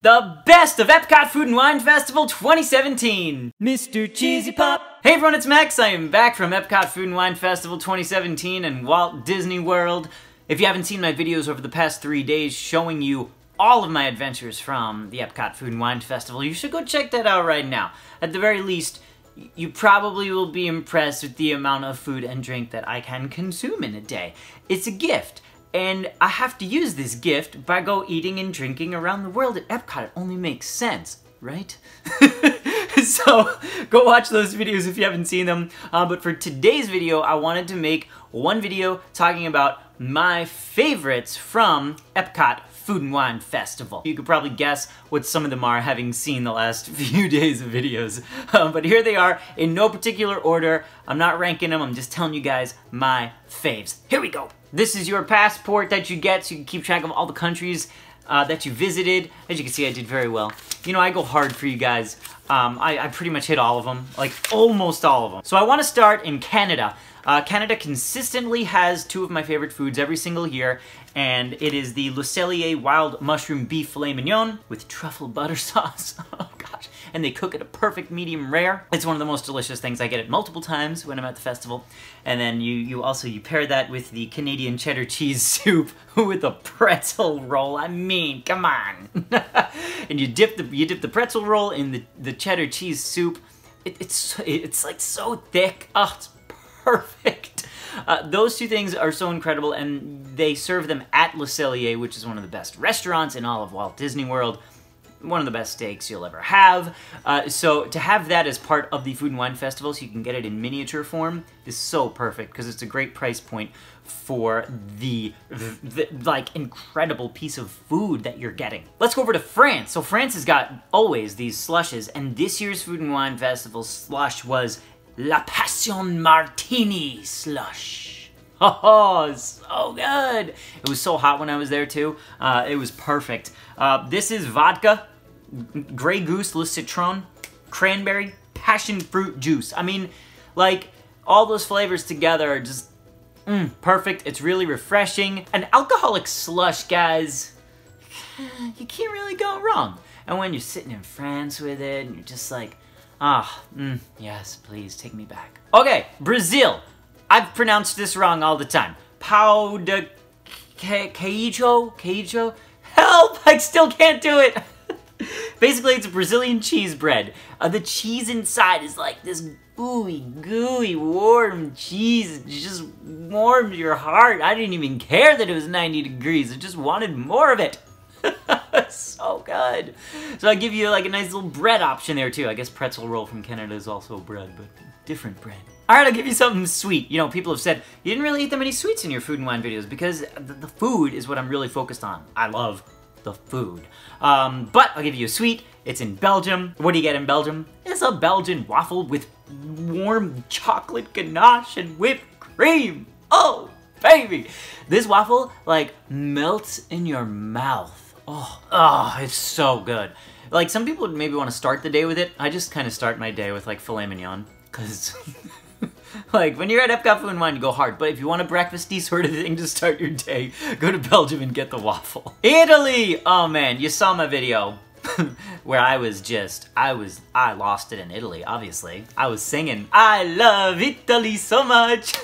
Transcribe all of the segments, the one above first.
The best of Epcot Food Wine Festival 2017! Mr. Cheesy Pop! Hey everyone, it's Max. I am back from Epcot Food Wine Festival 2017 in Walt Disney World. If you haven't seen my videos over the past 3 days showing you all of my adventures from the Epcot Food Wine Festival, you should go check that out right now. At the very least, you probably will be impressed with the amount of food and drink that I can consume in a day. It's a gift. And I have to use this gift by go eating and drinking around the world at Epcot. It only makes sense, right? So, go watch those videos if you haven't seen them. But for today's video, I wanted to make one video talking about my favorites from Epcot Food and Wine Festival. You could probably guess what some of them are, having seen the last few days of videos. But here they are, in no particular order. I'm not ranking them, I'm just telling you guys my faves. Here we go! This is your passport that you get so you can keep track of all the countries that you visited. As you can see, I did very well. You know, I go hard for you guys. I pretty much hit all of them, like almost all of them. So I want to start in Canada. Canada consistently has two of my favorite foods every single year, and it is the Le Cellier Wild Mushroom Beef Filet Mignon with truffle butter sauce. Oh gosh, and they cook it a perfect medium rare. It's one of the most delicious things. I get it multiple times when I'm at the festival. And then you pair that with the Canadian cheddar cheese soup with a pretzel roll. I mean, come on. And you dip the pretzel roll in the cheddar cheese soup. It's like so thick. Oh, it's perfect. Those two things are so incredible, and they serve them at Le Cellier, which is one of the best restaurants in all of Walt Disney World. One of the best steaks you'll ever have. So to have that as part of the Food and Wine Festival, so you can get it in miniature form, is so perfect, because it's a great price point for the like incredible piece of food that you're getting. Let's go over to France. So France has got always these slushes, and this year's Food and Wine Festival slush was La Passion Martini slush. Oh, so good. It was so hot when I was there too. It was perfect. This is vodka, Grey Goose, Le Citron, cranberry, passion fruit juice. I mean, like, all those flavors together are just perfect. It's really refreshing. An alcoholic slush, guys, you can't really go wrong. And when you're sitting in France with it, and you're just like, yes, please, take me back. Okay, Brazil. I've pronounced this wrong all the time. Pão de queijo? Help! I still can't do it! Basically, it's a Brazilian cheese bread. The cheese inside is like this gooey, warm cheese. It just warmed your heart. I didn't even care that it was 90 degrees. I just wanted more of it. So good. So I give you like a nice little bread option there too. I guess pretzel roll from Canada is also bread, but different bread. Alright, I'll give you something sweet. You know, people have said, you didn't really eat that many sweets in your Food and Wine videos, because the food is what I'm really focused on. I love the food. But I'll give you a sweet. It's in Belgium. What do you get in Belgium? It's a Belgian waffle with warm chocolate ganache and whipped cream. Oh, baby! This waffle, like, melts in your mouth. Oh, it's so good. Like, some people would maybe want to start the day with it. I just kind of start my day with, like, filet mignon. Because, like, when you're at Epcot Food and Wine, you go hard. But if you want a breakfasty sort of thing to start your day, go to Belgium and get the waffle. Italy! Oh, man, you saw my video where I lost it in Italy, obviously. I was singing, I love Italy so much.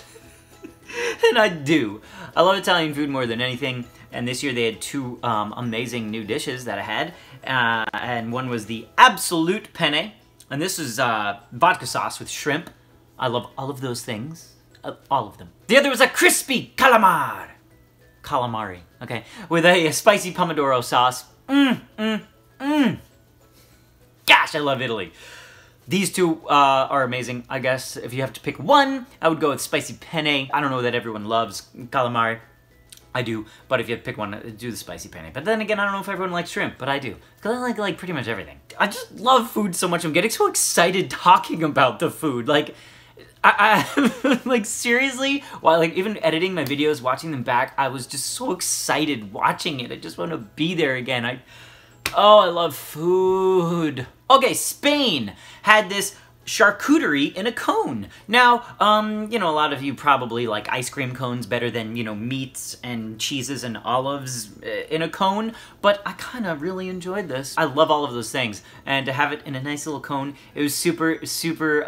And I do. I love Italian food more than anything. And this year they had two amazing new dishes that I had. And one was the Absolute Penne. And this is vodka sauce with shrimp. I love all of those things. All of them. The other was a crispy calamari, okay, with a spicy pomodoro sauce. Gosh, I love Italy. These two are amazing. I guess if you have to pick one, I would go with spicy penne. I don't know that everyone loves calamari. I do, but if you had to pick one, do the spicy penne. But then again, I don't know if everyone likes shrimp, but I do. Because I like pretty much everything. I just love food so much. I'm getting so excited talking about the food. Like, like, seriously, while, like, even editing my videos, watching them back, I was just so excited watching it. I just want to be there again. Oh, I love food. Okay, Spain had this charcuterie in a cone. Now, you know, a lot of you probably like ice cream cones better than, you know, meats and cheeses and olives in a cone, but I kind of really enjoyed this. I love all of those things, and to have it in a nice little cone, it was super, super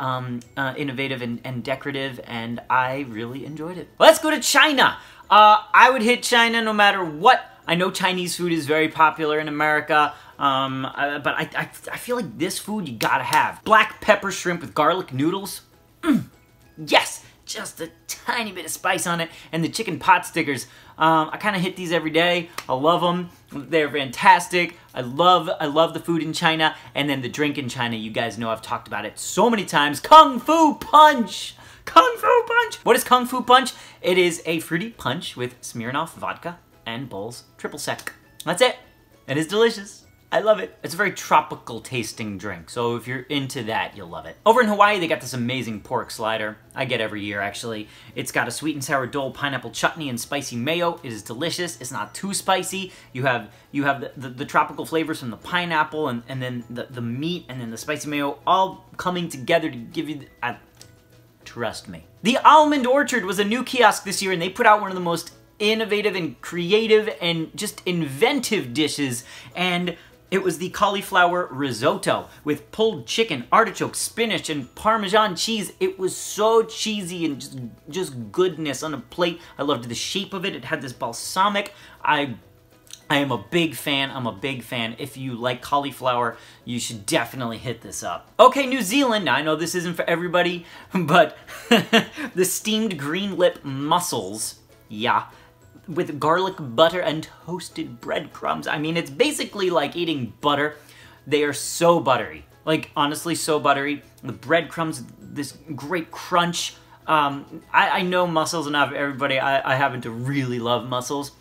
innovative and decorative, and I really enjoyed it. Let's go to China. I would hit China no matter what. I know Chinese food is very popular in America, but I feel like this food you gotta have. Black pepper shrimp with garlic noodles. Yes, just a tiny bit of spice on it. And the chicken pot stickers. I kind of hit these every day. I love them. They're fantastic. I love the food in China. And then the drink in China, you guys know I've talked about it so many times. Kung Fu Punch! Kung Fu Punch! What is Kung Fu Punch? It is a fruity punch with Smirnoff vodka and Bull's triple sec. That's it. It is delicious. I love it. It's a very tropical tasting drink, so if you're into that, you'll love it. Over in Hawaii, they got this amazing pork slider. I get every year, actually. It's got a sweet and sour Dole pineapple chutney and spicy mayo. It is delicious. It's not too spicy. You have the tropical flavors from the pineapple and then the meat and then the spicy mayo all coming together to give you trust me. The Almond Orchard was a new kiosk this year, and they put out one of the most innovative and creative and just inventive dishes, and it was the cauliflower risotto with pulled chicken, artichoke, spinach, and Parmesan cheese. It was so cheesy and just goodness on a plate. I loved the shape of it. It had this balsamic. I am a big fan. I'm a big fan. If you like cauliflower, you should definitely hit this up. Okay, New Zealand. Now, I know this isn't for everybody, but the steamed green lip mussels. Yeah. With garlic butter and toasted breadcrumbs. I mean, it's basically like eating butter. They are so buttery. Like, honestly, so buttery. The breadcrumbs, this great crunch. I know mussels enough, everybody. I happen to really love mussels.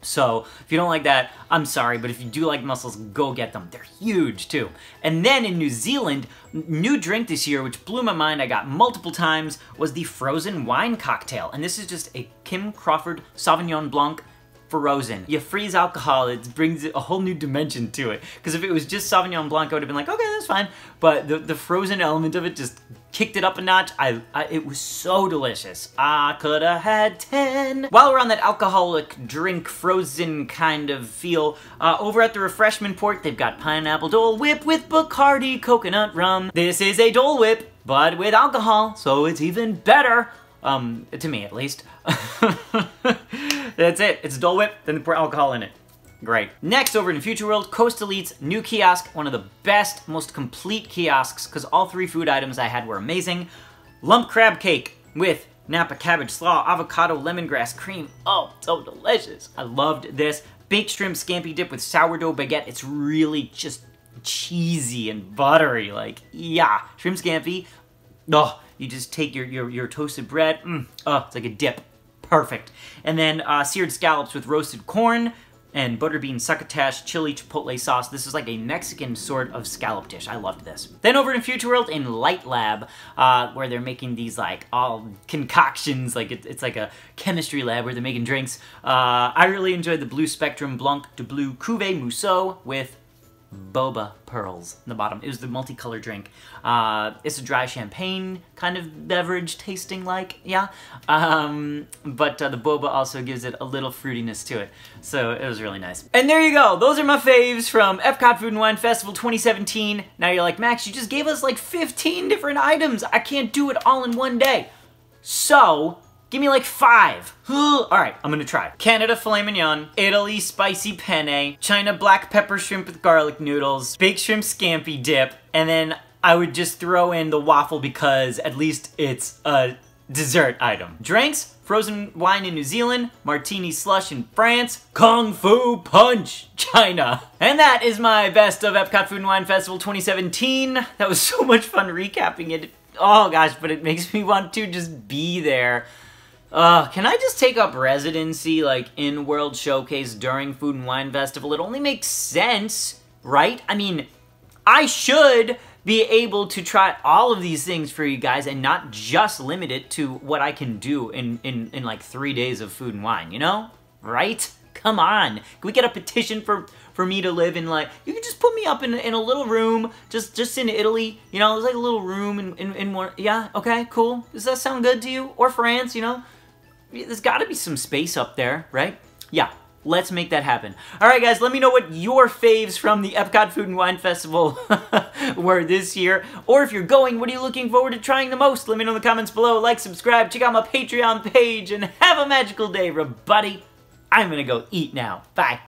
So, if you don't like that, I'm sorry, but if you do like mussels, go get them. They're huge, too. And then in New Zealand, new drink this year, which blew my mind, I got multiple times, was the frozen wine cocktail. And this is just a Kim Crawford Sauvignon Blanc frozen. You freeze alcohol, it brings a whole new dimension to it. Because if it was just Sauvignon Blanc, I would have been like, okay, that's fine. But the frozen element of it just kicked it up a notch. It was so delicious. I could have had 10. While we're on that alcoholic drink, frozen kind of feel, over at the refreshment port, they've got pineapple Dole Whip with Bacardi coconut rum. This is a Dole Whip, but with alcohol, so it's even better. To me, at least. That's it. It's a Dole Whip, then they pour alcohol in it. Great. Next, over in Future World, Coastal Eats new kiosk, one of the best, most complete kiosks, because all three food items I had were amazing. Lump crab cake with Napa cabbage slaw, avocado, lemongrass cream. Oh, so delicious. I loved this. Baked shrimp scampi dip with sourdough baguette. It's really just cheesy and buttery. Like, yeah. Shrimp scampi. Oh, you just take your toasted bread. Oh, it's like a dip. Perfect. And then seared scallops with roasted corn and butterbean succotash, chili chipotle sauce. This is like a Mexican sort of scallop dish. I loved this. Then over in Future World in Light Lab, where they're making these like all concoctions, like it's like a chemistry lab where they're making drinks. I really enjoyed the Blue Spectrum Blanc de Bleu Cuvée Mousseau with boba pearls in the bottom. It was the multicolored drink. It's a dry champagne kind of beverage tasting like, yeah. But the boba also gives it a little fruitiness to it. So it was really nice. And there you go. Those are my faves from Epcot Food and Wine Festival 2017. Now you're like, Max, you just gave us like 15 different items. I can't do it all in one day. So give me like 5. Alright, I'm gonna try. Canada filet mignon, Italy spicy penne, China black pepper shrimp with garlic noodles, baked shrimp scampi dip, and then I would just throw in the waffle because at least it's a dessert item. Drinks, frozen wine in New Zealand, martini slush in France, Kung Fu Punch, China. And that is my best of Epcot Food and Wine Festival 2017. That was so much fun recapping it. Oh gosh, but it makes me want to just be there. Can I just take up residency, like, in World Showcase during Food and Wine Festival? It only makes sense, right? I mean, I should be able to try all of these things for you guys and not just limit it to what I can do in like 3 days of Food and Wine, you know? Right? Come on. Can we get a petition for for me to live in, like, you can just put me up in a little room, just in Italy, you know, there's like a little room in one, yeah, okay, cool. Does that sound good to you? Or France, you know? There's gotta be some space up there, right? Yeah. Let's make that happen. All right, guys, let me know what your faves from the Epcot Food and Wine Festival were this year. Or if you're going, what are you looking forward to trying the most? Let me know in the comments below. Like, subscribe, check out my Patreon page, and have a magical day, everybody. I'm gonna go eat now. Bye.